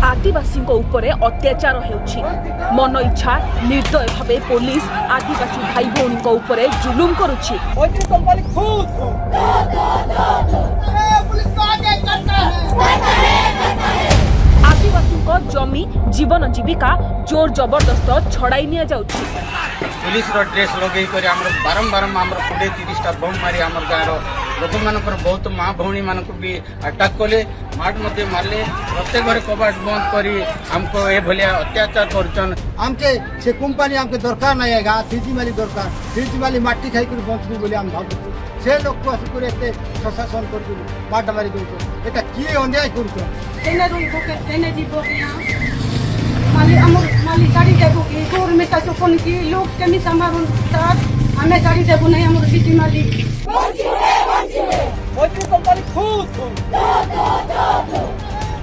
आदिवासी उपरे अत्याचार हेउछि मन इच्छा निर्दय भावे पुलिस आदिवासी भाई भौणी उपरे जुलुम करुछि। आदिवासी जमी जीवन जीविका जोर जबरदस्त छड़ाई निया जाउछि। पुलिस ड्रेस लगे बारंबार 20-30 बम मारी आम गाँव लोक मान बहुत माँ भौणी मान भी अटैक कले मार्ट मध्य मारले प्रत्येक घर कबाट बंद करी हमको ए भलिया अत्याचार करछन। आमके से कंपनी आमके दरकार नहीं है गा सीजी वाली दरकार सीजी वाली माटी खाई कर बंचबू बोले हम भाबु से लोग को आसी करे एते प्रशासन कर माटा मारी दउछ एटा की अन्याय करछ तेने रूम को के तेने जीवो माली हमर माली गाड़ी देबो की दूर में ता कोन की लोग केमी समारुन तार हमें गाड़ी देबो नहीं हमर सिटी माली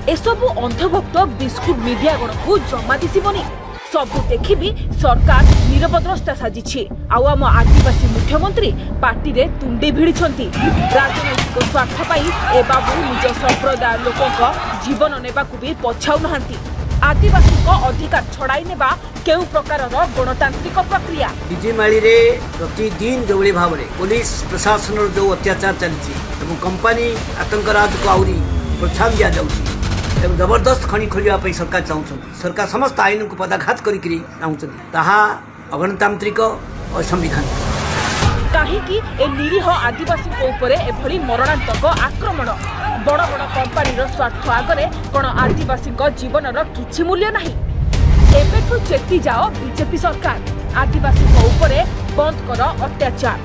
एसबु अंधभक्त बिस्कुट मीडिया गण को जमा दिसबनी सबु देखिबी सरकार नीरवद्रष्टा साजिछि। आम आदिवासी मुख्यमंत्री पार्टी रे तुंडी भिड़िछंती राजनैतिक स्वार्थ पाई ए बाबू निज संप्रदाय लोकक जीवन नेबाकू भी पछाउ नहांती। आदिवासी अधिकार छड़ाई नेबा केउ प्रकार गणतांत्रिक प्रक्रिया डिजिमाली रे प्रतिदिन जो भाव में पुलिस प्रशासन जो अत्याचार चली कंपनी आतंकवाद को आहरी प्रोत्साहन दि जाऊँगी जबरदस्त खनि खोलिया सरकार चाहूँ सरकार समस्त आईन को पदाघात करी अगणतांत्रिक और संविधान कहीं ए निरीह आदिवासी उपरे एभली मरणांतक आक्रमण बड़ बड़ कंपानी स्वार्थ आगरे कौन आदिवासी जीवन किछि मूल्य नहीं। एबेठु चेती जाओ बीजेपी सरकार आदिवासी उपरे बंद कर अत्याचार।